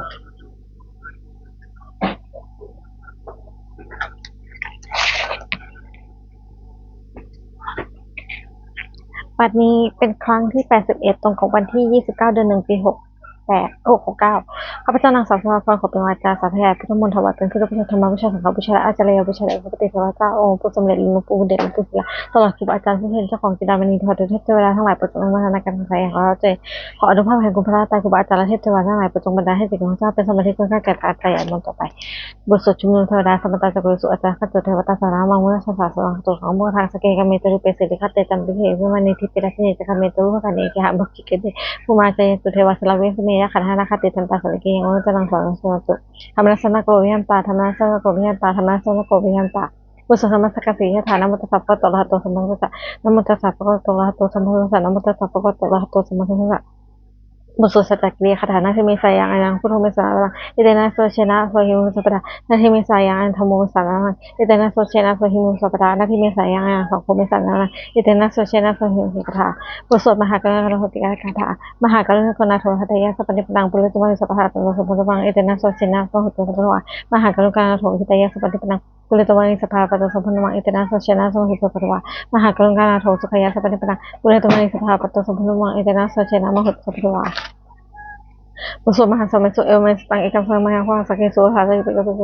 บัดนี้เป็นครั้งที่81ตรงกับวันที่29เดือน1ปี6869ข้าพเจ้านางสาวสมาพรขอเป็นวาจาสาธยายพุทธมนต์ถวายเป็นพุทธบูชาธรรมบูชาสังฆบูชาและอาจารย์บูชาและพระปฏิเทวเจ้าองค์ผู้สำเร็จหลวงปู่เด่นหลวงปู่ศิลาตลอดครูบาอาจารย์ผู้เป็นเจ้าของจินดามณีถอดเทพเทวดาทั้งหลายประจงมาในการศึกษาอย่างเราใจขออนุภาพแห่งคุณพระตาครูบาอาจารย์และเทพเทวดาทั้งหลายประจงบันดาลให้สิ่งของเจ้าเป็นสมาธิคุณค่าแก่การใจอันมนต่อไปบทสวดชุมนุมเทวดาสมตาจักรสุอาจารย์ขัดเทวตาสารามังมุนาชาสาสวังตุของมุทางสเกกเมตรุเปสิริขัตเตจันติเหวิมานิทิปิรัชเนจคเมตรุขันเอกหะบุกิเกเดภูมาใจสุเทวสลาเวสเมยขันธนาคติทันตาสลิเกยังอนุจรังสอนสวตุธรรมนัสสนโกวิหันตาธรรมนัสสนโกวิหันตาธรรมนัสสนโกวิหันตาบุษธรรมสกสีฐานมุตตะสัพพะตระหะโตสมมุตตะนมุตตะสัพพะตระหะโตสมมุตตะนมุตตะสัพพะตระหะโตสมมุตตะบทสวดสัจจกิริยาคาถานาทิเมสายังอนังพุทโธเมสารังอิเตนะโสเชนะโสหิมุสัพพะนาทิเมสายังอันธรรมโมสารังอิเตนะโสเชนะโสหิมุสัพพะนาทิเมสายังอันสังโฆเมสารังอิเตนะโสเชนะโสหิมุสัพพะบทสวดมหากรุณาโหติกาคาถามหากรุณาโกนาโทหัตถยสัพพะนิพพังปุริสมังสัพพะตโตสมมุตตังอิเตนะโสเชนะโสหิมุสัพพะมหากรุณาโทหัตถยสัพพะนิพพังปุริสมังสัพพะตโตสมมุตตังอิเตนะโสเชนะโสหิมุสัพพะมหากรุณาโทสุขยสัพพะนิพพังปุริสมังสัพพะตโตสมมุตตังอิเตนะโสเชนะโสหิมุสัพพะบทสวดมหาสมัยสุเอลเมสตังเอกสังมหาความสักเกสุหาสักเกตุโย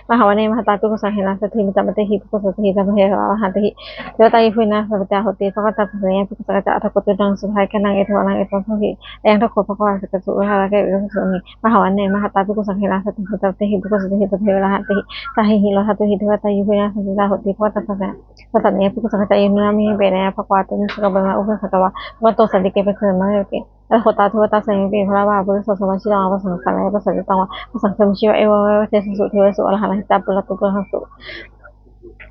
มหาวเนมหาตาตุกุสังเฮนะสัทธิมิจามเตหิปุกุสัทธิสัมเพหะหันติเทวตายิพุนะสัพพะโหติสักตาสังเยปุกุสักจะอัตถกุตุดังสุภายกันังเอทวานังเอตวังสุหิยังทักโคภควาสักสุหาสักเกตุสุหิมหาวเนมหาตาตุกุสังเฮนะสัทธิมิจามเตหิปุกุสัทธิสัมเพหะหันติสาหิหิโลหะตุหิเทวตายิพุนะสัจจะโหติภวตสัสะสัตเนปุกุสักจะยินุนามิเบเนภควาตุนิสกะเบนะอุปสักวะวัตโตสันติเกเปเสมะเกแล้วโคตาเทวตาสังเกตพระบาปุริสสมาชิตังภาษาสังฆภาษาตังวะภาษาสมชิวะเอวะเทสุสุเทวสุอรหันต์ตาปุระตุปุระสุ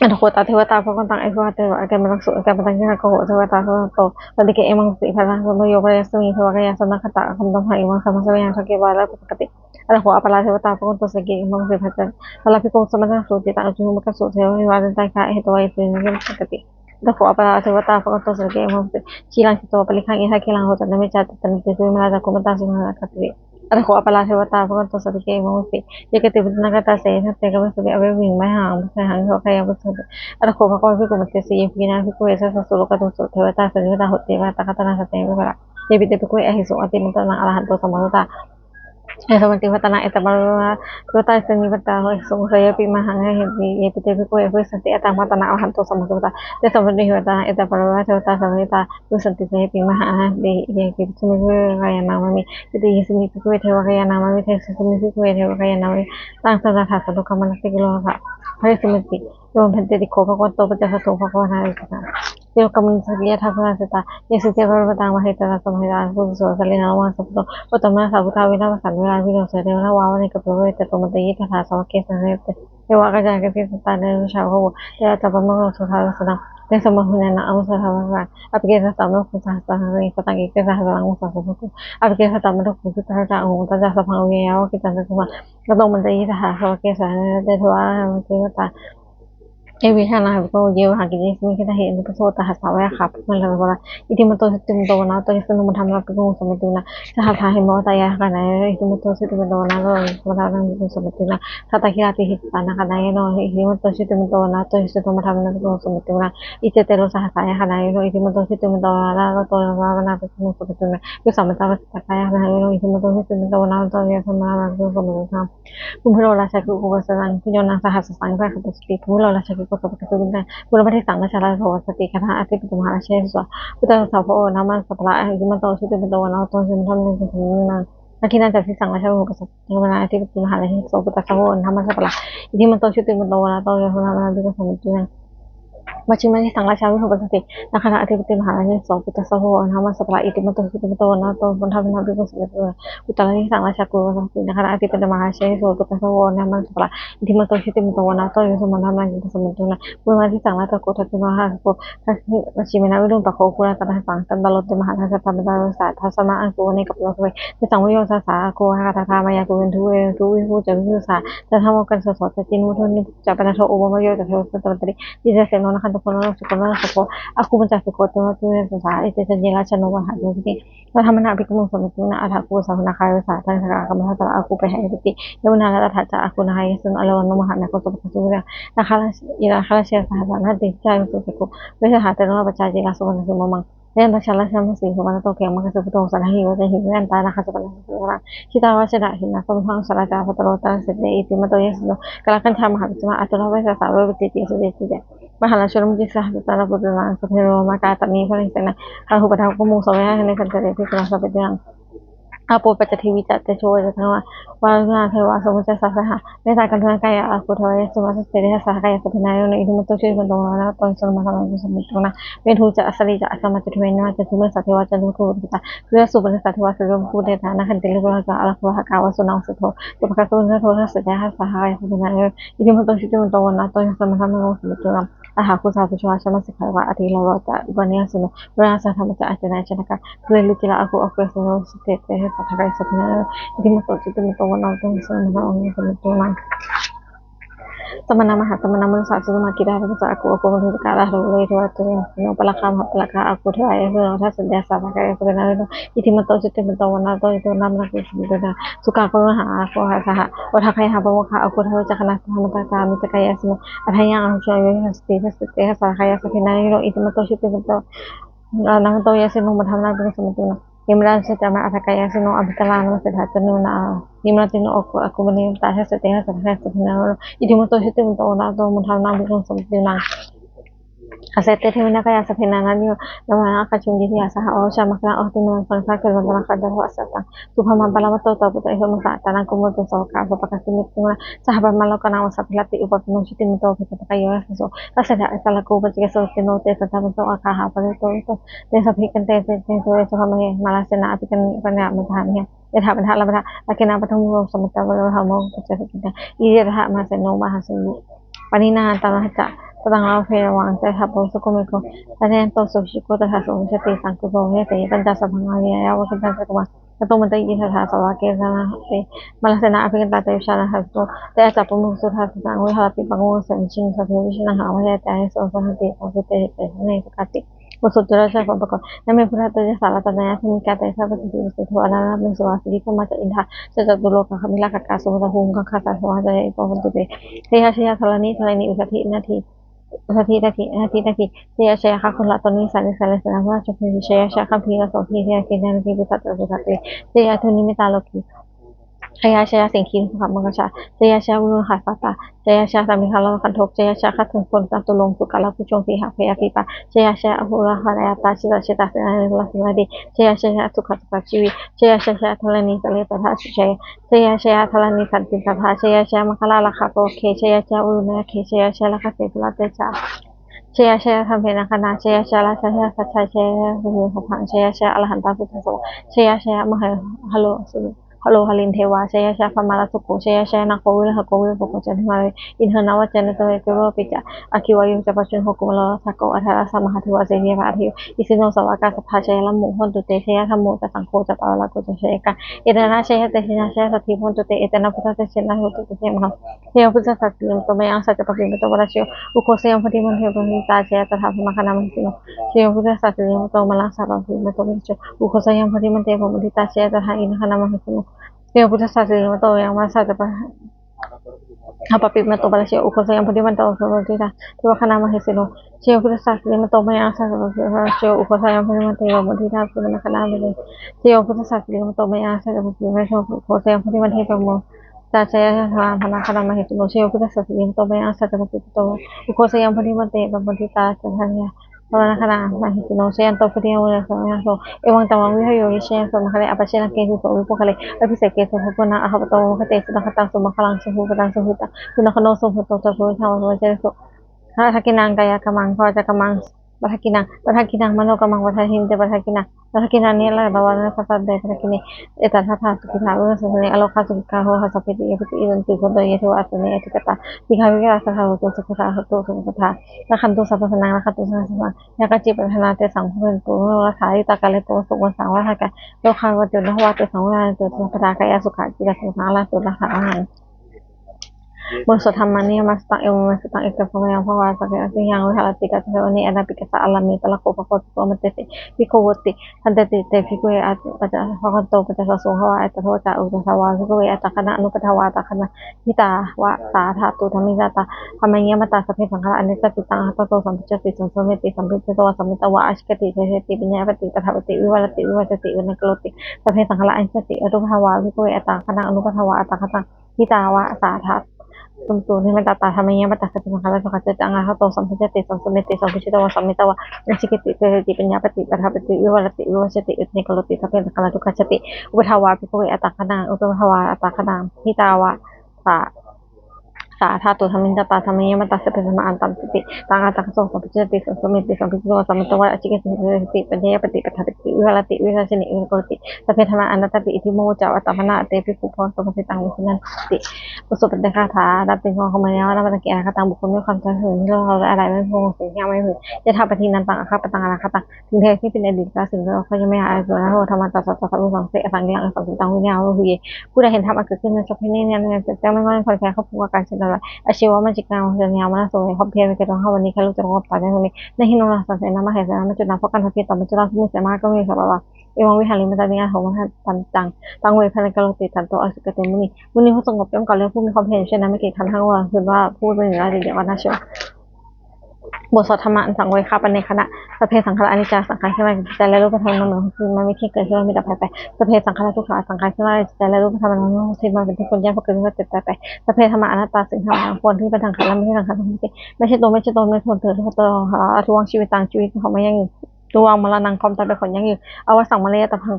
อันโคตาเทวตาพระกันตังเอวะเทวะกันมังสุกันตังกินะโคเทวตาโตสันติเกเอมังสิพลังสมโยกะยสมิเทวะกายสนักขตะคำตังหาอิมังสมัสเวยังสังเกวาระปกติอันโคอปาราเทวตาพระกันตสังเกมังสิพัจจันพลาภิโกสมัสสุติตังจุมกสุเทวะวาจันตังคะเหตวะอิตินิปกติตะโขอปาราเทวตาพระกันตสังเกมังสิชีลังสิโตปริขังอิทะคิลังโหตันเมจัตตันติสุมาราคุมตังสุมาราคติอันโคอปาราเทวตาพระกันตสังเกมังสิยกติบุตนากตาเสทัตเตกะวะสุเบอเววิงมหังมหังโหขยังบุสุอันโคภะกวะภิกขุมัตเตสีภินาภิกขุเอสะสุโลกตุสุเทวตาสันนิวตาโหติวะตะคะตนะสัตเตวิปะระเยปิเตภิกขุเอหิสุอติมันตนะอรหันโตสัมมาสัตตาสมัติวัฒนาเอตบารุณาโยตาสันนิวัตตาสงฆ์ยปิมหังเหิติเยปิเตภิกขุเอภิสันติอัตตังวัตนาอรหันโตสัมมาสัมพุทธะเตสมัติวัฒนาเอตบารุณาเทวตาสัมมิตาวิสันติเสปิมหังเดเยปิสมิเวกายนามามิปิติยิสมิภิกขุเทวกายนามามิเทสมิภิกขุเทวกายนามิตังสัจจะสัตตุกรรมนัสสิกิโลภะพระสมิติโยมพันติติโคภควโตปัจจโสภควนาอิสนะเดี๋ยวกำลังสักยะทักษะสตาเยสุเจวรตังมหิตาสมัยตาสุสุสัลลินามาสัพพโตปตมะสัพพุทธาวินาศสันเวลาวิโนเสเดวนะวาวนิกะปะเวตโตมตยิทธาสวะเกสันเนเตเทวะกะจังกะติสตาเนชาวโหเตตะปะมะโสุทาสนะเตสมะหุเนนะอมุสะทาวะอภิเกสตัมมะคุสะสะหะริปตังกิเกสะหะลังมุสะสะภุอภิเกสตัมมะคุสุตะตะองตะจะสัพพังเยวะกิตังกุมะกะโตมตยิทธาสวะเกสันเนเตเทวะเทวตาเอวิชานาภิกขุเยวหากิจิสมิคิตาเหตุปุโสตหัสสาวะขับมันละวะอิติมโตสิติมโตนะโตยิสนุมธรรมะภิกขุสมิตุนะสหัสหาหิมวตายะกันายอิติมโตสิติมโตนะโตยิสนุมธรรมะภิกขุสมิตุนะสัตตะคิราติหิตานะกันายโนอิติมโตสิติมโตนะโตยิสนุมธรรมะภิกขุสมิตุนะอิเจเตโรสหัสหายะกันายโนอิติมโตสิติมโตนะโตยิสนุมธรรมะภิกขุสมิตุนะยุสัมมตะสัตตะยะกันายโนอิติมโตสิติมโตนะโตยิสนุมธรรมะภิกขุสมิตุนะภูมิโลราชกุกุปสังคุโยนังสหัสสังฆะขัตติสติภูมิโลราชกุกุปสังคุโยนังบุรพทิสังฆชาลาโสสติคณะอธิปตุมหาเชษสวะพุทธสาวโพนามันสัพพะอิมันโตชิติมันโตนะโตชิมันทำนึงถึงนังนักขินาจักสิสังฆชาลาโสสัพพะอธิปตุมหาเชษสวะพุทธสาวโพนามันสัพพะอิทิมันโตชิติมันโตนะโตชิมันทำนึงถึงนังมัชฌิมาที่สังฆชาวิหุปสตินักขณะอธิปติมหาราชสองพุทธสโหนามาสัพพะอิติมโตสิติมโตนะโตบนทัพนาภิกขุสมิตุอุตตรที่สังฆชากุปสตินักขณะอธิปติมหาราชสองพุทธสโหนามาสัพพะอิติมโตสิติมโตนะโตยสมณะนาภิกขุสมิตุนะบุญมาที่สังฆตะโกทัติมหาโกทัศมัชฌิมาวิรุณตะโคกุณตะสังกันตลอดมหาราชปัมตาสาทัสมาอังกุเนกับโลกเวที่สังวิโยสาสาโกหะทาธามายากุเวนทุเวทุวิภูจะวิภูสาจะทำกันสดๆจะจินมุทุนิจะเป็นโทโอบมโยจะเทวสตตริที่จะเสนนคันต สุขโนสุขอากูปัญจสุขเตมะตุเรสสาเอเตจันเยราชโนวหะเยปิติเราธรรมนาภิกขุสมิตุนะอัฏฐกูสังนาคายสาทังสกากรรมทัตตะอากูไปให้ปิติยมุนาละทัจจะอากูนาให้สุนอโลนมหะนะโกสุปสุเรนะคาลอิราคาลเชสหะนะติจายสุสุกุเวสหะเตโนปัจจายเจกาสุวรรณสิมมังเรียนตัชละสัมสีสุวรรณโตเกียงมังคสุปโตสันหิวะหิวะอันตานะคสุปนะสุวรรณชิตาวะชนะหินะสมทังสระจาปตโรตังสิเตอิติมะโตเยสุกะละคัญชามหาวิจมะอัตโนเวสสาวะวิติติสุเดติเจมหาลชนมุจิสหะตานะปุตตะสัพเพโรมากาตมีพระนิสนะอาหุปทากุมุสวะให้ในสันเตเรติกราสัพเพยังอาโปปัจจทิวิจัตเตโชจะทั้งวานาเทวะสมุจจสัสหะเมตตากันทางกายอาคุทอยสมัสเตเรสหกายสัพพนายโนอิทุมตุชิมันตนะตอนสมะธรรมสมุตตนะเวทุจะอสริจะอสมัจจุเวนะจะทุเมสัตวะจันทุกุตะเพื่อสุปนิสัตวะสุรภูเดธานะขันติลิโกะกะอลักวะกาวสุนังสุโธตุปะกะสุนโทนะสัจจะสหกายสัพพนายอิทุมตุชิมันตนะตอนสมะธรรมสมุตตนะอาหาคุสาพุชวาชมัสสิกาวะอธิลาวะจะอุปนิยสุโนเวราสัทธรรมจะอาจนะชนะกะเพื่อลิจิลาอาคุอคุสุโนสเตเตสัทธกายสัพพนายอิติมโตจิตมิโตวะนาโตสมะองค์สมุตโตนังสมณมหาสมณมนุสาสุมากิดาภะสะอากูอกูมทุกาลาโรเลทวะตุเรโนปะละคามหะปะละคาอากูเทวะโนทัสสะเดสะภะกะยะปะนะโนอิติมโตจิตมิโตวะนาโตอิโตนัมนะกุสมิโตนะสุกาโกหะอาโกหะสหะวะทะไคหะปะวะคะอากูเทวะจักนะสหมตะกามิตะกายะสมุอัฏฐยังอหุชยะสติสัสเตหะสะคายะสัพพินาโนอิติมโตจิตมิโตนังโตยะสิโนมะธรรมนาปิสมุตนะImran secara atakaya sino abitalan mo sa hatan no na Imran tino ako mani tayo sa tinga sa na idi mo to siya mo na to mo thang na bigong sa dinang Asete na kaya sa pinangan niyo na mga kachunggi niya sa hao siya maklang o tinuwan pang sa kilwan na nakadalawa sa tang supaman pala matoto puto iso mga tanang kumuto sa ka sa pagkasimit mo sa habang malaw ka na sa pilati upang pinong mo to sa kayo so kasi da sa lago ba siya sa tinote sa tapos sa kahapon ito sa pikan te sa kamay malasin na atikan panya matahan niya ita ban hala ban akin na patong mo sa matawal mo sa kita ira ma sa no ma hasin panina tanah ta Tadang Firawan sa hapon sa kumiko. Tadang to sa shiko ta sa sa te sang ko ne te banda sa bangari ya wa kita sa kuma. Kato mo tayo sa sa wa ke sa te malasa na apin ta tayo siya na hasto. Te sa pumo sa sa sa ngoi hapi pango sa ching sa television na hawa ya tayo sa sa te sa te ne sa kati. Masudra siya pa bako. Na may pura tayo sa lata na yakin ka tayo sa pati sa tuwa na ng sa wasili ko mata inha sa dulo ka kamila ka kaso sa hunggang ka sa wa sa ito ko te. Kaya siya salani usati nathi Hati-hati saya akan kulakkan ni salah selama cukup saya akan pilih sofi saya kena lebih besar terus saya tu ni mitalogi saya singkin sama mengaca saya ulun khasata saya sambil halau kantok saya akan pun satu longsu kalau pucung pihak pipa saya ulah harayata cita-cita saya lagi saya suka ciwi saya tolani terlihat saya tolani terlihat saya makalah kapo ke saya ulun ke saya lakas pelatih saya sampai nak kena saya hubung saya alahan tahu saya halo halin thewa saya pamala suku saya nakowil pokok jadi mari inhana wacana to itu pica akiwayu capacun hukum lo sako ada sama hati wajah dia pak isino sawaka sapha saya lamu hon tu te saya kamu ta sangko ta pala ko saya kan idana saya saya sati hon tu te itana puta te sila ho tu te mah saya puta sati to mai ang sa ta papi to bara sio uko saya pati man he bani ta saya ta ha makana man sino saya puta sati to malang sa papi to bicho uko saya pati man te ko ta saya ta ha ina kana man sino saya puta sati to yang masa ta pa apa pip to bara sio uko saya pati man to ta to kana man sino saya puta sati to mai ang sa sio uko saya pati man te ko ta ko na kana man saya puta sati to mai ang sa ko saya pati man he ko ta saya kana man itu saya puta sati to mai ang sa to uko saya pati man te ko ta hanya Orang kana mahiti no siya to pati mo na so ewang tawang wi hayo siya so makale apa siya na keso so po kale abi sa keso ko na aha to mo kate sa nakatang so makalang so hutang so huta so nakano so to so tawo so hakinang kaya kamang ko ta kamang barhakinang mano kamang barhahinte barhakinang nila bawa na pasad de barhakini eta hatha su kitalo so ne aloka su ka ho ha sapiti idan ti ko do yeto asne eti kata digawe ga sa ha to so kata to so kata na khanto sa pasana na khato sa sa ya ka chi parhana te sang ho to la thai ta kale to so wa sa wa ha ka lo kha wa to na wa to sang wa to kata ka ya su kha ti ka sa la to la ha บทสวดธรรมนี้มาสตังเอวมาสตังเอกพยังภวาสักยะสิยังวิหารติกัสเทวนีอนาปิกสะอลามิตละโคปะโคตมเตติพิโกวติทันเตติเตพิโกเออัตปัจจภคันโตปัจจสงฆ์วะอัตโทจาอุตสาวาพิโกเออัตคณะอนุปทวาตคณะหิตาวะสาธาตุธรรมิจตาธรรมเยมตาสัพเพสังฆาอนิจจติตังอัตโตสัมปจติสัมสมิติสัมปิจโตสัมมิตวะอาชิกติเทติปิญญาปติปทาวติวิวัลติวิวัจติวินักโลติสัพเพสังฆาอนิจจติอรูปภวาพิโกเออัตคณะอนุปทวาอัตคณะหิตาวะสาธาตุตุนิมันตตาธรรมะมัตตาสัพพะสังฆาสังฆาจังอาหะโตสัมพุทธติสัมสมิติสัมพุชิตวะสัมมิตวะอชิกิติเตติปัญญาปฏิปทาปฏิวิวัลติวิวัชติอุตนิกโลติสัพเพสังฆาทุกขจติอุปทาวาภิกขุอัตตะคณาอุปทาวาอัตตะคณาหิตาวะสาธาตุธรรมินตตาธรรมะมัตตาสัพพะสัมมาอันตัมติตังอาตังโสสัมพุทธติสัมสมิติสัมพุชิตวะสัมมิตวะอชิกิติเตติปัญญาปฏิปทาปฏิวิวัลติวิวัชติอุตนิกโลติสัพเพธรรมะอนัตติอิทิโมจาวะตัมมนะเตภิกขุพรสมุทิตังวิสุนันติอุสุปเดคาถาดับเป็นของขมายาวนับตะเกียร์คตังบุคคลด้วยความเจริญเรื่องเราอะไรไม่พงสิ่งที่ไม่ถึงจะทำปฏินันตังอาคาปตังอาคาตังถึงเทที่เป็นอดีตแล้วสิ่งที่เรายังไม่หายส่วนนั้นเราทำมาตัดสัตว์สัตว์สังเสกสังเกตสังสิตังวิญญาณเราหุยผู้ใดเห็นธรรมอันเกิดขึ้นในสัพเพนี้เนี่ยจะไม่ว่าคนแค่เขาพูดว่าการเช่นไรอาชีวะมันจิกางจะยาวมันสูงความเพียรไปกระทำวันนี้แค่รู้จักว่าตายในตรงนี้ในหินนราสันเสนามาเหตุนั้นมันจุดนับเพราะการทำเพียรต่อมันจุดนับที่มีเสียมากก็มีสาระเอวังวิหาริมันจะมีงานของมันตังตังเวพันกโลติตันโตอสุกเตมุนีมุนีผู้สงบย่อมก่อเรื่องผู้มีความเพียรเช่นนั้นไม่เกี่ยทันทั้งวันคือว่าพูดไปถึงอะไรเดี๋ยววันน่าเชื่อบทสวดธรรมะสังเวยคาปันในคณะสเพสังขารอนิจจสังขารขึ้นมาใจและรูปธรรมมันคือมันไม่ที่เกิดขึ้นมีแต่ไปสเพสังขารทุกข์สังขารขึ้นมาใจและรูปธรรมมันที่มันเป็นที่คนแยกพวกเกิดขึ้นก็เจ็บไปสเพธรรมะอนัตตาสิ่งทั้งหลายคนที่เป็นทางขันและไม่ใช่ทางขันทั้งสิ้นไม่ใช่ตัวไม่ใช่ตนไม่ทนเถิดทุกตัวหาทวงชีวิตต่างชีวิตของไม่ยั่งยืนทวงมรณะความตายเป็นคนยั่งยืนเอาว่าสั่งมาเลยแต่พัง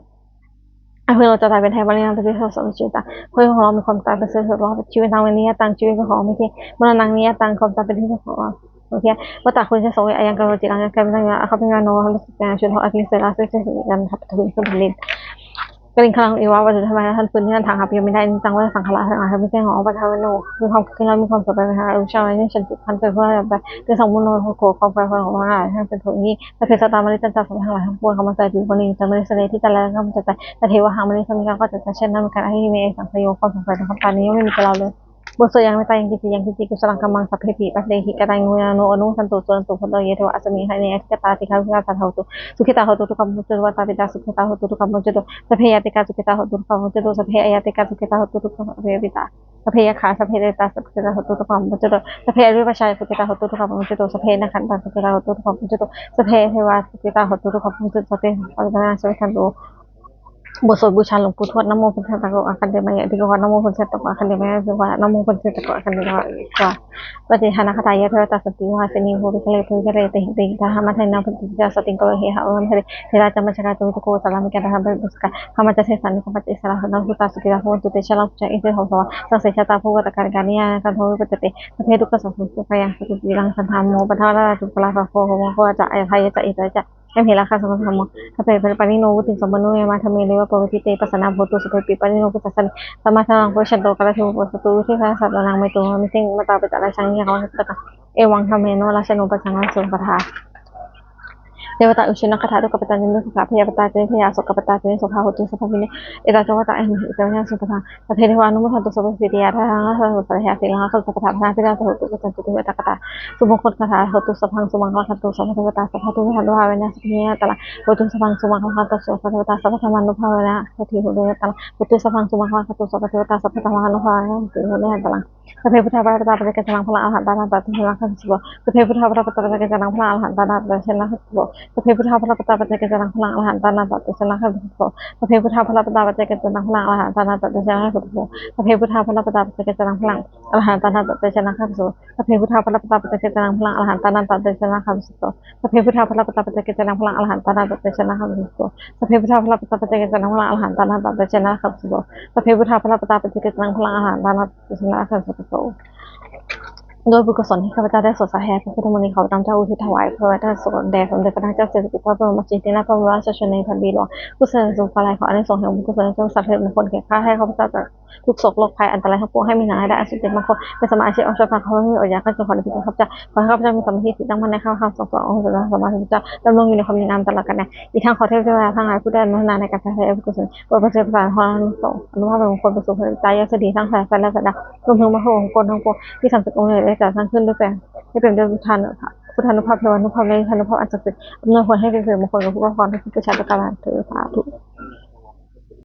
เพื่อเราจะตายเป็นไทยบริณาเป็นที่เราสมชีวิตเพื่อของเรามีความตายเป็นเสื่อมรอชีวิตทางวันนี้ต่างชีวิตของไม่ใช่มรณะนี้ต่างความตายเป็นที่ของเราโอเคว่าแต่คุณจะสวยอายังการจิตอายังการเป็นยังไงเขาเป็นงานโน้ตเขาเป็นงานชุดของอาทิตย์เสร็จแล้วซึ่งจะเห็นกันทับทวินขึ้นผลิตกลิ่นคลังอีว่าว่าจะทำไมท่านฟื้นที่ท่านทางหาเพียงไม่ได้จังว่าสังขารทั้งหลายไม่ใช่ของปัทวโนมีความคิดเรามีความสบายไปหาอุชาเนี่ยฉันติดพันไปเพื่อแบบคือสมมุติโนโคความไฟของเราให้เป็นผลนี้แต่เพศตามมันจะจับสมัยทั้งหลายทั้งปวงเขามาใส่ถึงคนนี้จะไม่ได้เสด็จที่จะแล้วก็มันจะแต่เทวหามันนี้สมิการก็จะเช่นนั้นเหมือนกันที่มีสังขโยความสงสัยในความตายนี้ไม่มีกับเราเลยบทสวดยังไม่ตายยังกิจิกุศลังกำมังสัพเพปิปัสเดหิกตังงูยาโนอนุสันตุส่วนตุพโตเยเทวะอัสมิให้เนยกตาติคาวิกาสัทโหตุสุขิตาโหตุทุกขมุจตุวัตตาปิตาสุขิตาโหตุทุกขมุจตุสัพเพยติกาสุขิตาโหตุทุกขมุจตุสัพเพอายติกาสุขิตาโหตุทุกขมุจตุปิตาสัพเพยขาสัพเพเดตาสุขิตาโหตุทุกขมุจตุสัพเพอริปัชชัยสุขิตาโหตุทุกขมุจตุสัพเพนักขันตัสุขิตาโหตุทุกขมุจตุสัพเพเทวะสุขิตาโหตุทุกขมุจตุสัพเพอริปัชชัยสุขิตาโหตุบทสวดบูชาหลวงปู่ทวดนะโมพุทธะตะโกอาคันเดมายะติโกนะโมพุทธะตะโกอาคันเดมายะติโกนะโมพุทธะตะโกอาคันเดมายะติโกปฏิทานาคตายะเทวตาสติวาสนิโหติเลตุเจเรติติทาหามัทนาพุทธิจาสติโกเฮหะอมเทเทราจามัจจกาตุวิโกสลามิกะธรรมะบุสกะขมัจเสสันนิโกปฏิสลาหะนะหุตาสุกิราโหตุเตชะลังจะอิเตโหสวะสังเสชะตาภูวตะการกานิยาคันโทวิปตติสัพเพทุกขสัพพุพยังสติวิรังสันธามโมปะทาราจุปลาภะโคโหโคจะอภัยจะอิตจะให้เห็นราคาสมธรรมถ้าเป็นปริโนวุติสมโนยมาทำเมเลวะปวิติเตปัสนาโพตุสุภปิปริโนกุตัสสะสมาทังโพชันโตกะระทิโพสตุที่พระสัตตนังไม่ตัวมิเตงมาตาปิตะราชังยะเขาตะกะเอวังธรรมเมโนราชโนปัจจังสุปทาเทวตาอุชินคาถาตุกปตาจินดุสุขะพยาปตาจินพยาสกปตาจินสุขะโหตุสัพพะมิเนเอตาจวัตตะเอหิเตวิญญาสุปทาสัพเพเทวานุโมทันตุสัพพสิทธิยาทานังสัพพะสัพพะสิลังสัพพะสัพพะพระพิราโหตุสัพพะตุเวตะกตาสุมงคลคาถาโหตุสัพพังสุมังคลันตุสัพพะเทวตาสัพพะตุวิหารวาเวนะสัพเพยะตะละโหตุสัพพังสุมังคลันตุสัพพะเทวตาสัพพะธรรมานุภาเวนะสัพพิโหเดตะละโหตุสัพพังสุมังคลันตุสัพพะเทวตาสัพพะธรรมานุภาเวนะสัพพิโหเดตะละสัพเพพุทธะปะตาปะเจกะสังพลังอรหันตานาตะเทลังคัสสุสัพเพพุทธะปะตาปะเจกะสังพลังอรหันตานาตะเทลังคัสสุสัพเพพุทธะปะตาปะเจกะสังพลังอรหันตานาตะเทลังคัสสุสัพเพพุทธะปะตาปะเจกะสังพลังอรหันตานาตะเทลังคัสสุสัพเพพุทธะปะตาปะเจกะสังพลังอรหันตานาตะเทลังคัสสุสัพเพพุทธะปะตาปะเจกะสังพลังอรหันตานาตะเทลังคัสสุสัพเพพุทธะปะตาปะเจกะสังพลังอรหันตานาตะเทลังคัสสุสัพเพพุทธะปะตาปะเจกะสังพลังอรหันตานาตะเทลังคัสสุสัพเพพุทธะปะตาปะเจกะสังพลังอรหันตานาตะเทลังคัสสุโดยบุญกุศลที่ข้าพเจ้าได้สวดสาธยายพระพุทธมนต์เขานำเจ้าอุทิศถวายเพื่อได้สวดแด่สมเด็จพระนางเจ้าสิริกิติ์พระบรมราชินีนาถพระบรมราชชนนีพันปีหลวงผู้เสด็จสู่ฟ้าลัยขออานิสงส์แห่งบุญกุศลจงสำเร็จผลแก่ข้าให้ข้าพเจ้า ทุกโศกโรคภัยอันตรายทั้งปวงให้มีหนังให้ได้อาชีพเด็ดบางคนเป็นสมาชิกองค์ชาติเขาไม่มีอดอยากก็จะขอในพิธีข้าพเจ้าขอให้ข้าพเจ้ามีสมาธิจิตตั้งมั่นในข้าพเจ้าองค์สมาธิพระเจ้าดำรงอยู่ในความดีงามตลอดกาลอีกทั้งขอเทพเจ้าทั้งหลายผู้ได้อนุโมทนาในการแสดงกุศลโปรดประเสริฐประสานพรสงฆ์อนุภาพเป็นมงคลประสบผลใจยศดีทั้งสายฟ้าและสดารวมถึงมโหของกลทั้งปวงที่ทำจากองค์ใหญ่ได้จัดสร้างขึ้นด้วยแปลงให้เป็นด้วยพุทธานุภาพเทวานุภาพและธนุภาพอันศักดิ์สิทธิ์อำนวยผลให้เป็นสิริมงคลกับผู้ประกอบทุกประชาชนประการเถิดสาธุ